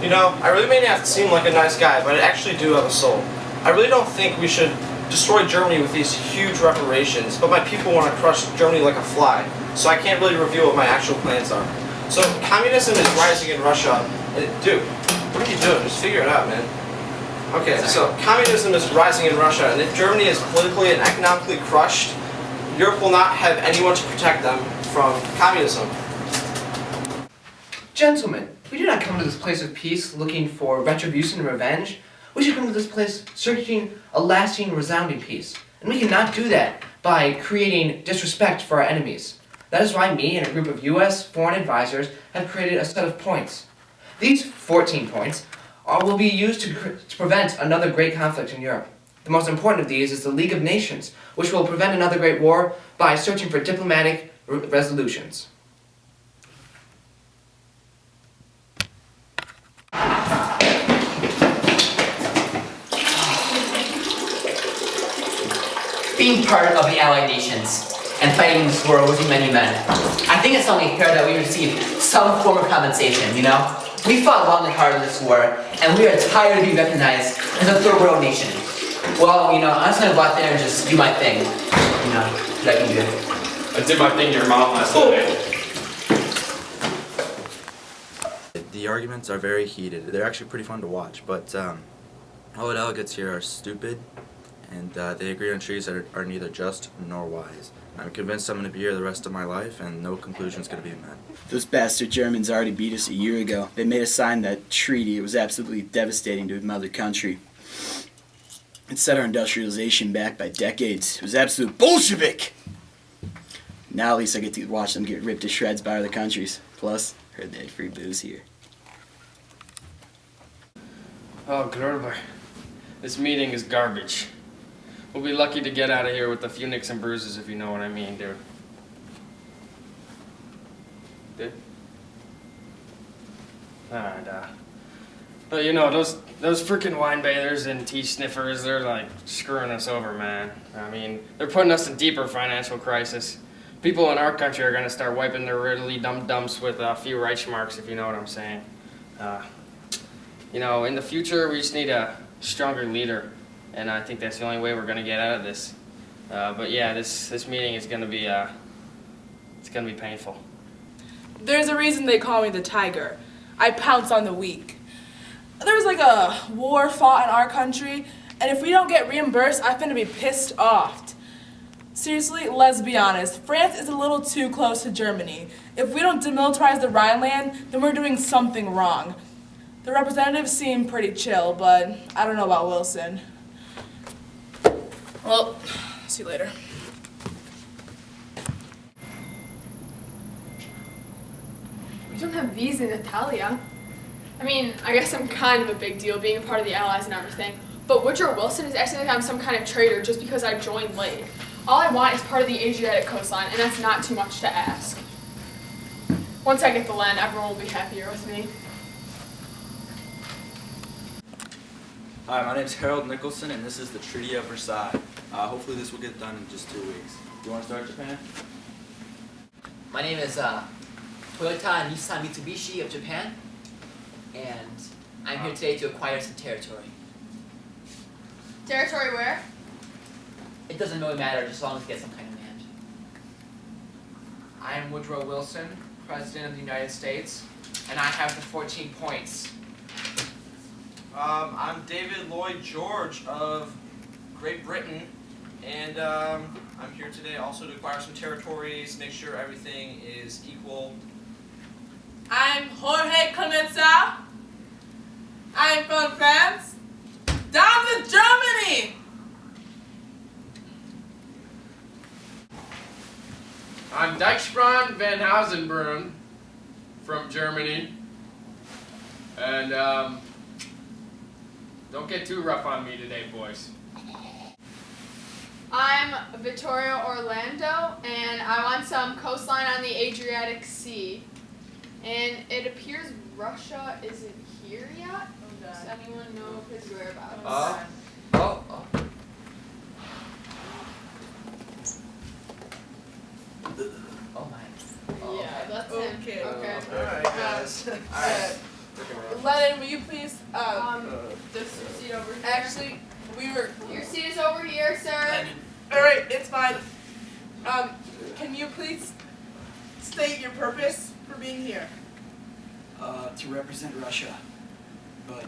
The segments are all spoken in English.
You know, I really may not seem like a nice guy, but I actually do have a soul. I really don't think we should destroy Germany with these huge reparations, but my people want to crush Germany like a fly, so I can't really reveal what my actual plans are. So, communism is rising in Russia. Dude, what are you doing? Just figure it out, man. Okay, so communism is rising in Russia, and if Germany is politically and economically crushed, Europe will not have anyone to protect them from communism. Gentlemen, we do not come to this place of peace looking for retribution and revenge. We should come to this place searching a lasting, resounding peace. And we cannot do that by creating disrespect for our enemies. That is why me and a group of U.S. foreign advisors have created a set of points. These 14 points will be used to prevent another great conflict in Europe. The most important of these is the League of Nations, which will prevent another great war by searching for diplomatic resolutions. Being part of the Allied nations and fighting this war losing many men, I think it's only fair that we receive some form of compensation, you know? We fought long and hard in this war, and we are tired of being recognized as a third world nation. Well, you know, I'm just gonna go out there and just do my thing, you know, that I can do. I did my thing to your mom last night. The arguments are very heated. They're actually pretty fun to watch, but all the delegates here are stupid, and they agree on treaties that are neither just nor wise. I'm convinced I'm going to be here the rest of my life, and no conclusion is going to be met. Those bastard Germans already beat us a year ago. They made us sign that treaty. It was absolutely devastating to the mother country. It set our industrialization back by decades. It was absolute Bolshevik! Now at least I get to watch them get ripped to shreds by other countries. Plus, heard they had free booze here. Oh, Gerber. This meeting is garbage. We'll be lucky to get out of here with a few nicks and bruises, if you know what I mean, dude. Dude? Alright, but you know, those freaking wine bathers and tea sniffers, they're like screwing us over, man. I mean, they're putting us in deeper financial crisis. People in our country are gonna start wiping their riddly dum-dums with a few Reichsmarks, if you know what I'm saying. You know, in the future, we just need a stronger leader. And I think that's the only way we're going to get out of this. But yeah, this meeting is going to be, it's going to be painful. There's a reason they call me the tiger. I pounce on the weak. There's like a war fought in our country, and if we don't get reimbursed, I'm gonna be pissed off. Seriously, let's be honest. France is a little too close to Germany. If we don't demilitarize the Rhineland, then we're doing something wrong. The representatives seem pretty chill, but I don't know about Wilson. Well, see you later. We don't have these in Italia. I mean, I guess I'm kind of a big deal being a part of the Allies and everything, but Woodrow Wilson is acting like I'm some kind of traitor just because I joined late. All I want is part of the Adriatic coastline, and that's not too much to ask. Once I get the land, everyone will be happier with me. Hi, my name's Harold Nicholson, and this is the Treaty of Versailles. Hopefully this will get done in just 2 weeks. Do you want to start, Japan? My name is Toyota Nissan Mitsubishi of Japan, and I'm here today to acquire some territory. Territory where? It doesn't really matter, just as long as we get some kind of land. I am Woodrow Wilson, President of the United States, and I have the 14 points. I'm David Lloyd George of Great Britain, and I'm here today also to acquire some territories, make sure everything is equal. I'm Jorge Clemenza. I'm from France. Down to Germany! I'm Dijksprong van Hausenbrunn from Germany, and don't get too rough on me today, boys. I'm Vittorio Orlando, and I want some coastline on the Adriatic Sea. And it appears Russia isn't here yet. Does anyone know his whereabouts? Oh. Oh my. Yeah, that's him. Okay. Okay. Alright, guys. Alright. Lennon, will you please, This seat over here. actually, we were, Your seat is over here, sir. alright, it's fine. Can you please state your purpose for being here? To represent Russia, but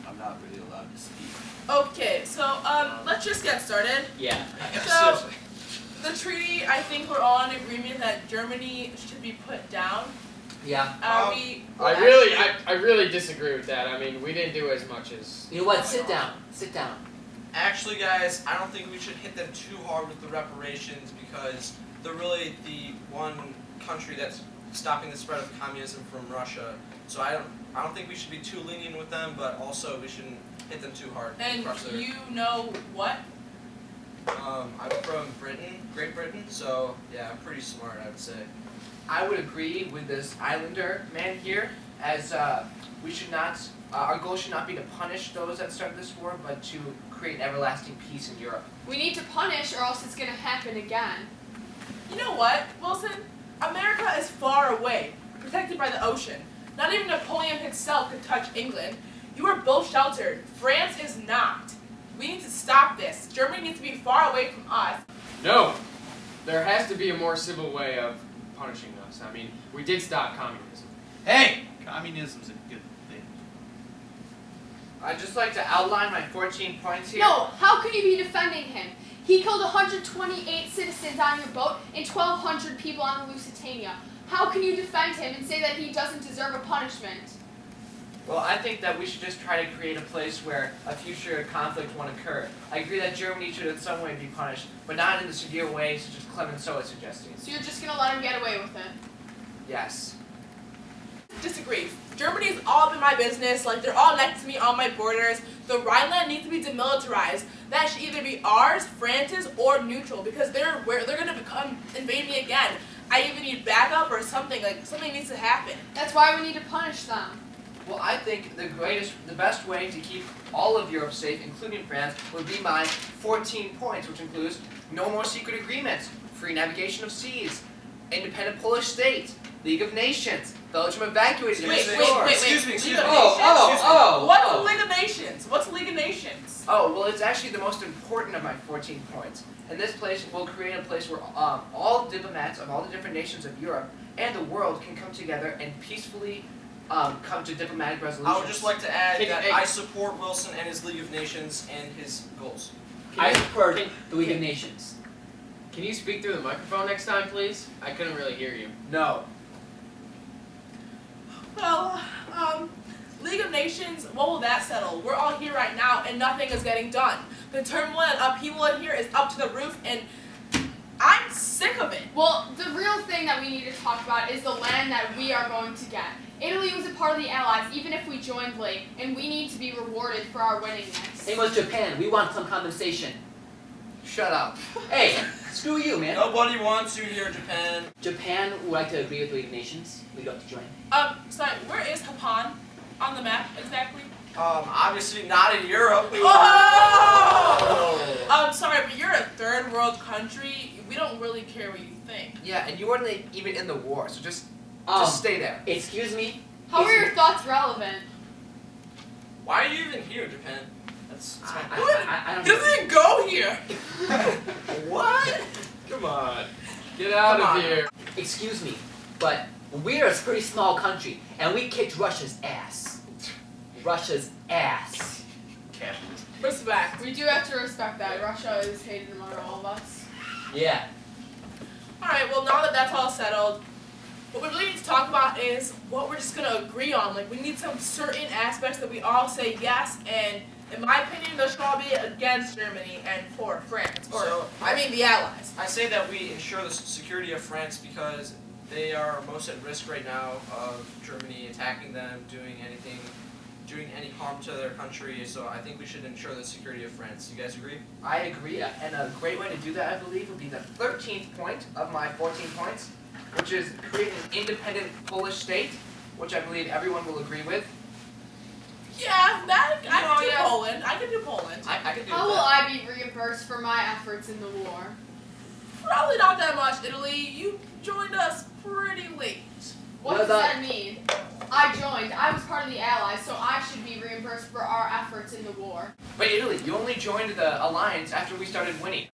I'm not really allowed to speak. Okay, so, let's just get started. Yeah. So, the treaty, I think we're all in agreement that Germany should be put down. Yeah. Are we? I really disagree with that. I mean, we didn't do as much as. You know what? Sit down. Sit down. Actually, guys, I don't think we should hit them too hard with the reparations because they're really the one country that's stopping the spread of communism from Russia. So I don't think we should be too lenient with them, but also we shouldn't hit them too hard. And crush their- you know what? I'm from Britain, Great Britain, so yeah, I'm pretty smart, I would say. I would agree with this islander man here, as we should not, our goal should not be to punish those that started this war, but to create everlasting peace in Europe. We need to punish, or else it's gonna happen again. You know what, Wilson? America is far away, protected by the ocean. Not even Napoleon himself could touch England. You are both sheltered. France is not. We need to stop this. Germany needs to be far away from us. No! There has to be a more civil way of punishing us. I mean, we did stop communism. Hey! Communism's a good thing. I'd just like to outline my 14 points here. No, how can you be defending him? He killed 128 citizens on your boat and 1,200 people on the Lusitania. How can you defend him and say that he doesn't deserve a punishment? Well, I think that we should just try to create a place where a future conflict won't occur. I agree that Germany should in some way be punished, but not in the severe way such as Clemenceau is suggesting. So you're just gonna let him get away with it? Yes. Disagree. Germany's all up in my business. Like, they're all next to me on my borders. The Rhineland needs to be demilitarized. That should either be ours, France's, or neutral, because they're gonna invade me again. I either need backup or something. Like, something needs to happen. That's why we need to punish them. Well, I think the best way to keep all of Europe safe, including France, would be my 14 points, which includes no more secret agreements, free navigation of seas, independent Polish state, League of Nations, Belgium evacuated. Wait, Excuse me, League of Oh, Nations? oh, oh, What's oh. the League of Nations? What's the League of Nations? Oh, well, it's actually the most important of my 14 points. In this place, we'll create a place where all diplomats of all the different nations of Europe and the world can come together and peacefully come to diplomatic resolutions. I would just like to add Can- that hey. I support Wilson and his League of Nations and his goals. I support the League of Nations. Can you speak through the microphone next time, please? I couldn't really hear you. No. Well, League of Nations, what will that settle? We're all here right now and nothing is getting done. The turmoil and upheaval in here is up to the roof and I'm sick of it. Well, the real thing that we need to talk about is the land that we are going to get. Italy was a part of the Allies, even if we joined late, and we need to be rewarded for our winning this. Same with Japan. We want some compensation. Shut up. Hey, screw you, man. Nobody wants you here, Japan. Japan would like to agree with the League of Nations. We'd love to join. Sorry, where is Japan on the map exactly? Obviously not in Europe. Oh! Sorry, but you're a third world country. We don't really care what you think. Yeah, and you weren't even in the war, so just Um, stay there. Excuse me? How are your thoughts relevant? Why are you even here, Japan? That's my I don't know. Doesn't go here. What? Come on. Get out Come of on. here. Excuse me, but we're a pretty small country, and we kicked Russia's ass. Russia's ass. Respect. We do have to respect that. Russia is hated among all of us. Yeah. Alright, well now that that's all settled, what we really need to talk about is what we're just gonna agree on. Like, we need some certain aspects that we all say yes, and in my opinion, those should all be against Germany and for France. Or, So- I mean the Allies. I say that we ensure the security of France because they are most at risk right now of Germany attacking them, doing any harm to their country. So I think we should ensure the security of France. You guys agree? I agree, and a great way to do that, I believe, would be the 13th point of my 14 points, which is create an independent Polish state, which I believe everyone will agree with. Yeah, that I can do yeah. Poland. I can do Poland. I could do How will that. I be reimbursed for my efforts in the war? Probably not that much, Italy. You joined us pretty late. What What does about- that mean? I joined. I was part of the Allies, so I should be reimbursed for our efforts in the war. But Italy, you only joined the alliance after we started winning.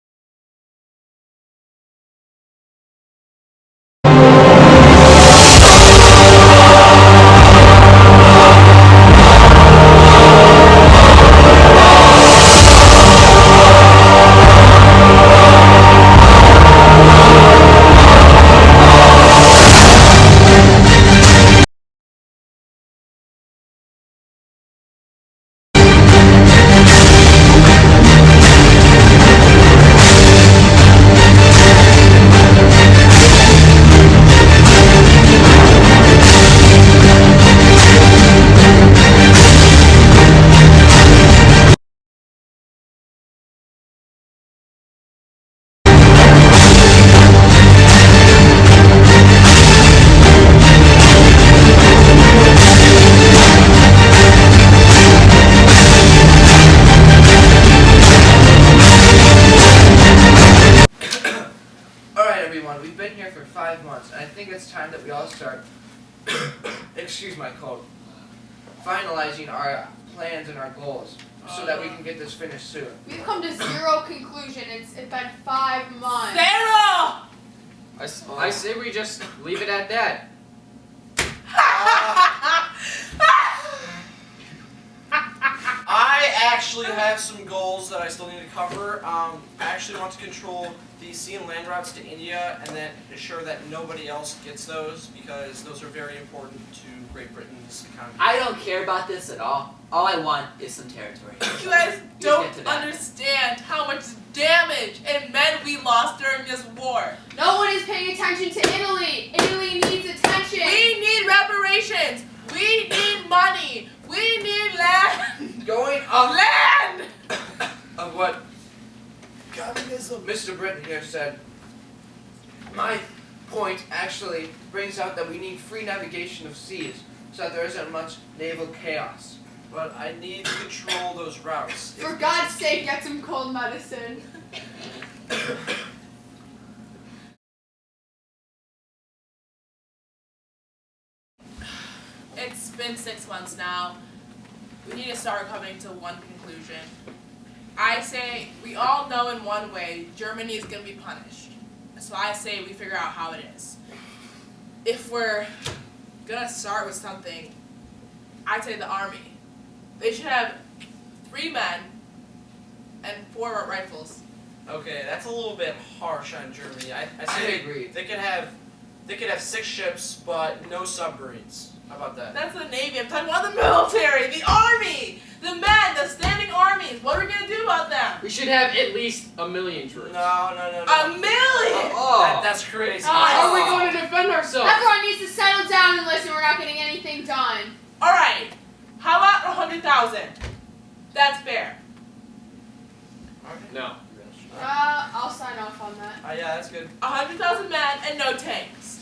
Alright everyone, we've been here for 5 months, and I think it's time that we all start, excuse my cold, finalizing our plans and our goals, so that we can get this finished soon. We've come to zero conclusion. It's been 5 months. Sarah! I say we just leave it at that. I actually have some goals that I still need to cover. I actually want to control the sea and land routes to India and then ensure that nobody else gets those because those are very important to Great Britain's economy. I don't care about this at all. All I want is some territory. You guys Just don't get to that. understand how much damage and men we lost during this war. No one is paying attention to Italy. Italy needs attention. We need reparations. We need money. We need land. Going off Land! of what Mr. Britton here said, my point actually brings out that we need free navigation of seas so that there isn't much naval chaos. But I need to control those routes. For God's sake, get some cold medicine. It's been 6 months now. We need to start coming to one conclusion. I say we all know in one way Germany is going to be punished. So I say we figure out how it is. If we're going to start with something, I'd say the army. They should have 3 men and 4 rifles. Okay, that's a little bit harsh on Germany. I I say agree. they could have 6 ships, but no submarines. How about that? That's the Navy. I'm talking about the military, the army, the men, the standing armies. What are we going to do about them? We should have at least 1 million troops. No. A million! That's crazy. How are we going to defend ourselves? Everyone needs to settle down and listen. We're not getting anything done. All right. How about 100,000? That's fair. No. I'll sign off on that. Yeah, that's good. 100,000 men and no tanks.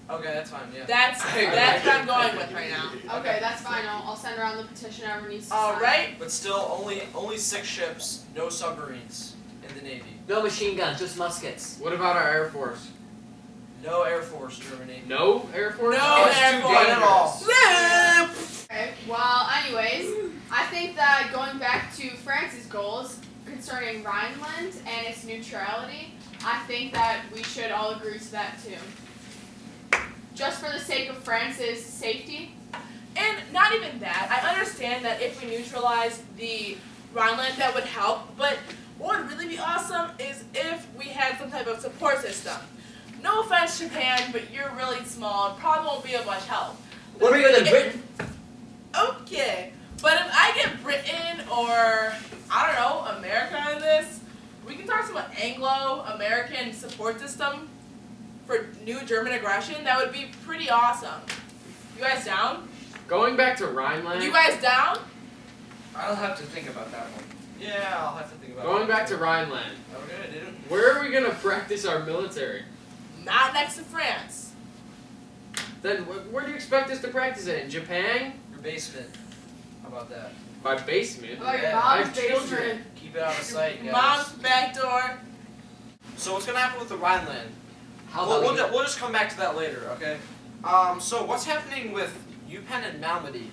Okay, that's fine. Yeah. That's what I'm going with right now. Okay, that's fine. I'll send around the petition everyone needs to sign. All right. But still, only 6 ships, no submarines in the Navy. No machine guns, just muskets. What about our Air Force? No Air Force, Germany. No Air Force? No It's Air too Force. dangerous. at all. Okay, well, anyways, I think that going back to France's goals concerning Rhineland and its neutrality, I think that we should all agree to that too. Just for the sake of France's safety. And not even that. I understand that if we neutralize the Rhineland, that would help. But what would really be awesome is if we had some type of support system. No offense, Japan, but you're really small and probably won't be of much help. What are we going to Britain? Okay, but if I get Britain or, I don't know, America in this, we can start some Anglo-American support system for new German aggression. That would be pretty awesome. You guys down? Going back to Rhineland. You guys down? I'll have to think about that one. Yeah, I'll have to think about Going that. back to Rhineland. Okay, dude. Where are we going to practice our military? Not next to France. Then where do you expect us to practice it? In Japan? Your basement. How about that? My basement? Oh, your Yeah, I mom's have children. basement. Keep it out of sight, guys. Mom's back door. So what's gonna happen with the Rhineland? How We'll about we just come back to that later, okay? So what's happening with Eupen and Malmedy.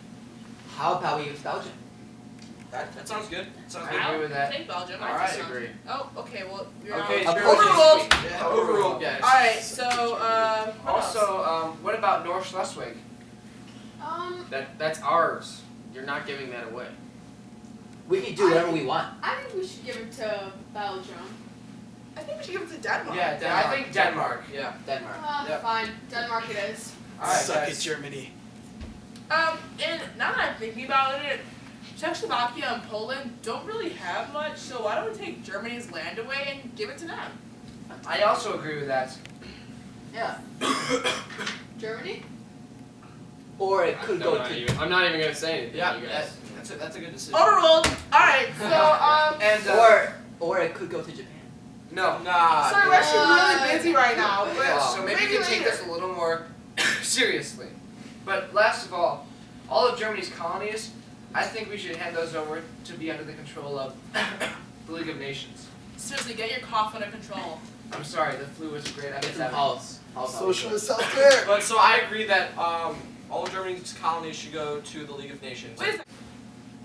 How about we use Belgium? That sounds good. Sounds I good. agree with that. Take Belgium. All right. I agree. Oh, okay. Well, you're Okay, out. it's Overruled. Yeah, overruled, guys. All right. So, what else? Also, what about North Schleswig? That's ours. You're not giving that away. We can do whatever we want. I think we should give it to Belgium. I think we should give it to Denmark. Yeah, I think Denmark. Yeah. Denmark. Yep. Fine. Denmark it is. All right, Suck guys. it, Germany. And now that I'm thinking about it, Czechoslovakia and Poland don't really have much, so why don't we take Germany's land away and give it to them? I also agree with that. Yeah. Germany? Or it could go to. I'm not even gonna say anything. Yeah, you guys. that's a good decision. Overruled. All right. So, And Or it could go to Japan. No. nah. sorry, we're actually really busy right now. But Yeah, so maybe you can take later. this a little more seriously. But last of all of Germany's colonies, I think we should hand those over to be under the control of the League of Nations. Seriously, get your cough under control. I'm sorry, the flu was a great Get some epidemic. pulse. Socialist healthcare. But so I agree that all of Germany's colonies should go to the League of Nations. Wait a second.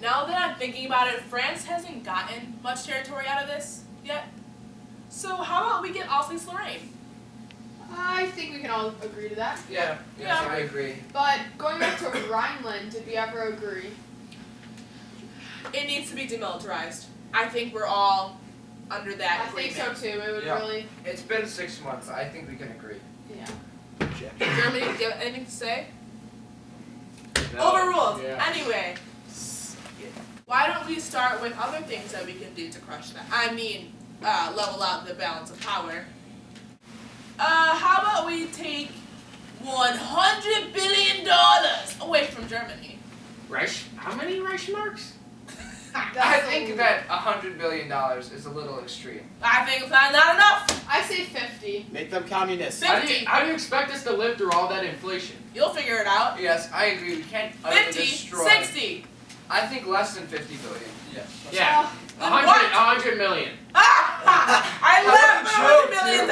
Now that I'm thinking about it, France hasn't gotten much territory out of this yet. So how about we get Alsace-Lorraine? I think we can all agree to that. Yeah. Yeah. I agree. But going back to Rhineland, did we ever agree? It needs to be demilitarized. I think we're all under that I think agreement. so too. It would Yeah. really. It's been 6 months. I think we can agree. Yeah. Germany, do you have anything to say? No. Overruled. Yeah. Anyway, why don't we start with other things that we can do to crush that? I mean, level out the balance of power. How about we take $100 billion away from Germany? How many Reichsmarks? I That's think a- that $100 billion is a little extreme. I think that's not enough. I say 50. Make them communists. 50. How do you expect us to live through all that inflation? You'll figure it out. Yes, I agree. We can't utterly 50, destroy. 60. I think less than 50 billion. Yes. Yeah. Then what? 100 million. I love $100 million.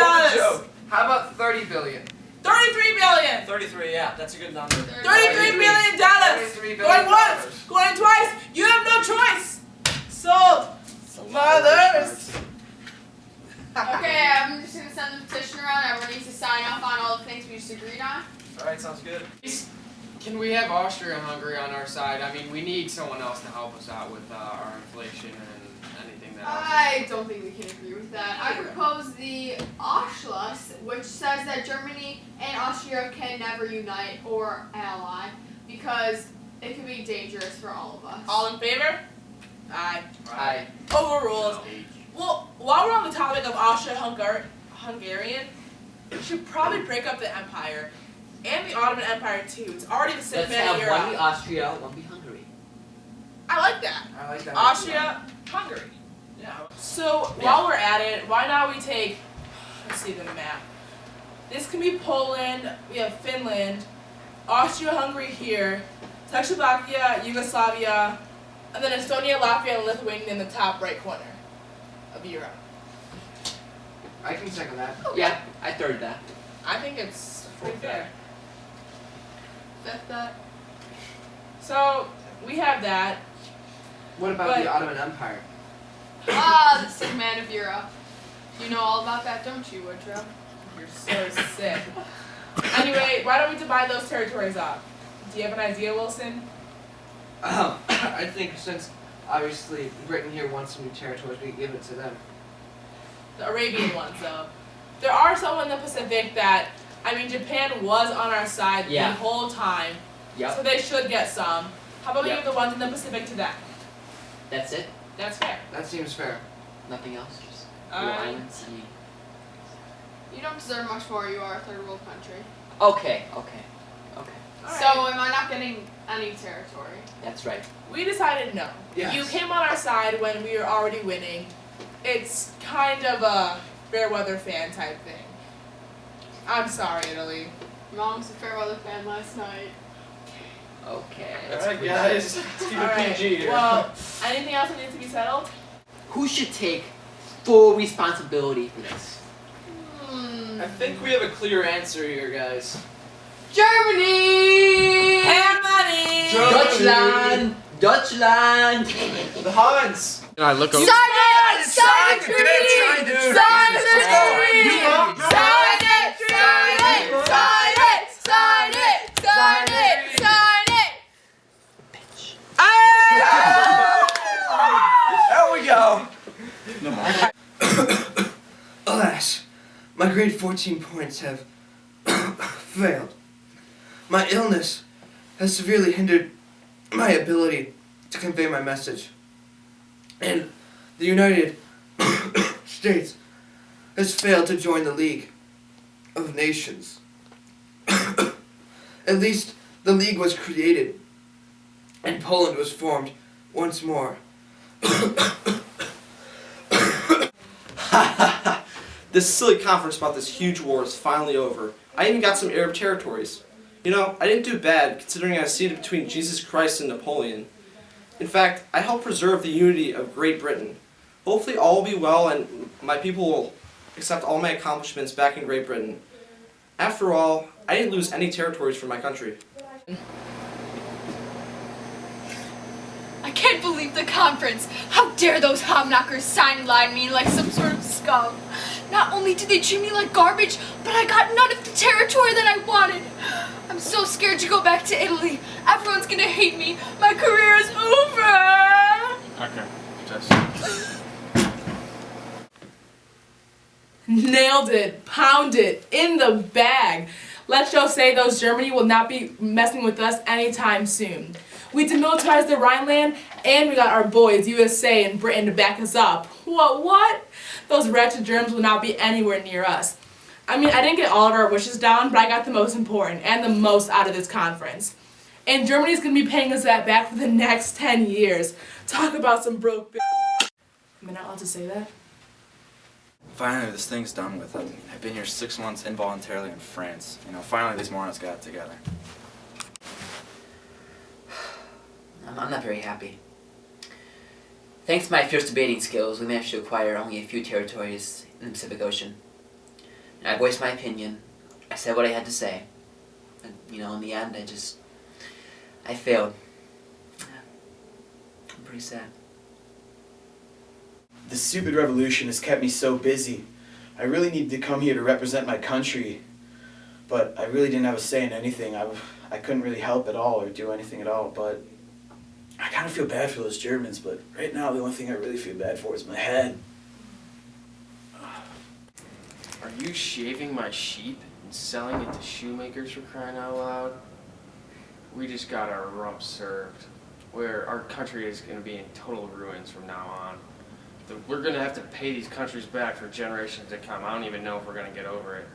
How about 30 billion? 33 billion. 33. Yeah, that's a good number. $33 33 billion. $33 billion. Going once, going twice. You have no choice. Sold. Mothers. Okay, I'm just gonna send the petition around. Everyone needs to sign off on all the things we just agreed on. All right, sounds good. Can we have Austria-Hungary on our side? I mean, we need someone else to help us out with our inflation and anything else. I don't think we can agree with that. I propose the Ausschluss, which says that Germany and Austria can never unite or ally because it could be dangerous for all of us. All in favor? Aye. Aye. Overruled. Well, while we're on the topic of Austria-Hungarian, we should probably break up the empire. And the Ottoman Empire too. It's already the same Let's man have in Europe. one be Austria, one be Hungary. I like that. I like that. Austria, Hungary. Yeah. So while we're at it, why not we take, let's see the map. This can be Poland, we have Finland, Austria-Hungary here, Czechoslovakia, Yugoslavia, and then Estonia, Latvia, and Lithuania in the top right corner of Europe. I can second that. Yeah, I third that. I think it's pretty fair. Fifth that. So we have that. What about But- the Ottoman Empire? The sick man of Europe. You know all about that, don't you, Woodrow? You're so sick. Anyway, why don't we divide those territories up? Do you have an idea, Wilson? I think since obviously Britain here wants some new territories, we give it to them. The Arabian ones, though. There are some in the Pacific that, I mean, Japan was on our side Yeah. the whole time, Yep. so they should get some. How about we Yep. give the ones in the Pacific to them? That's it. That's fair. That seems fair. Nothing else. Just little Alright. islands. I mean. You don't deserve much more. You are a third world country. Okay. Alright. So am I not getting any territory? That's right. We decided no. Yes. You came on our side when we were already winning. It's kind of a fair weather fan type thing. I'm sorry, Italy. Mom was a fair weather fan last night. Okay. All right, guys. Let's keep it Alright, PG here. well, anything else that needs to be settled? Who should take full responsibility for this? Hmm. I think we have a clear answer here, guys. Germany! And money! Deutschland! Deutschland! The Hans! And I look over. Sign it! Sign the treaty! Sign the treaty! Sign it! Sign it! Sign it! Sign it! Sign it! Sign it! There we go! Alas, my grade 14 points have failed. My illness has severely hindered my ability to convey my message. And the United States has failed to join the League of Nations. At least the League was created, and Poland was formed once more. This silly conference about this huge war is finally over. I even got some Arab territories. You know, I didn't do bad considering I was seated between Jesus Christ and Napoleon. In fact, I helped preserve the unity of Great Britain. Hopefully all will be well and my people will accept all my accomplishments back in Great Britain. After all, I didn't lose any territories from my country. I can't believe the conference. How dare those hobknockers sideline me like some sort of scum. Not only did they treat me like garbage, but I got none of the territory that I wanted. I'm so scared to go back to Italy. Everyone's gonna hate me. My career is over. Okay, just. Nailed it. Pound it. In the bag. Let's just say those Germany will not be messing with us anytime soon. We demilitarized the Rhineland, and we got our boys, USA and Britain, to back us up. What? Those wretched Germans will not be anywhere near us. I mean, I didn't get all of our wishes down, but I got the most important and the most out of this conference. And Germany's going to be paying us that back for the next 10 years. Talk about some broke bitch. Am I not allowed to say that? Finally, this thing's done with. I've been here 6 months involuntarily in France. You know, finally these morons got it together. I'm not very happy. Thanks to my fierce debating skills, we managed to acquire only a few territories in the Pacific Ocean. I voiced my opinion. I said what I had to say. And, you know, in the end, I failed. I'm pretty sad. The stupid revolution has kept me so busy. I really needed to come here to represent my country, but I really didn't have a say in anything. I couldn't really help at all or do anything at all, but I kind of feel bad for those Germans, but right now the only thing I really feel bad for is my head. Are you shaving my sheep and selling it to shoemakers for crying out loud? We just got our rump served. Where our country is going to be in total ruins from now on. We're going to have to pay these countries back for generations to come. I don't even know if we're going to get over it.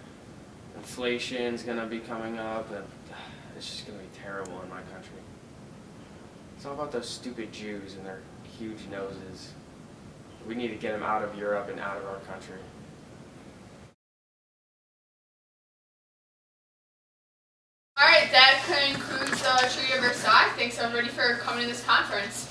Inflation's going to be coming up, and it's just going to be terrible in my country. It's all about those stupid Jews and their huge noses. We need to get them out of Europe and out of our country. Alright, that concludes the Treaty of Versailles. Thanks everybody for coming to this conference.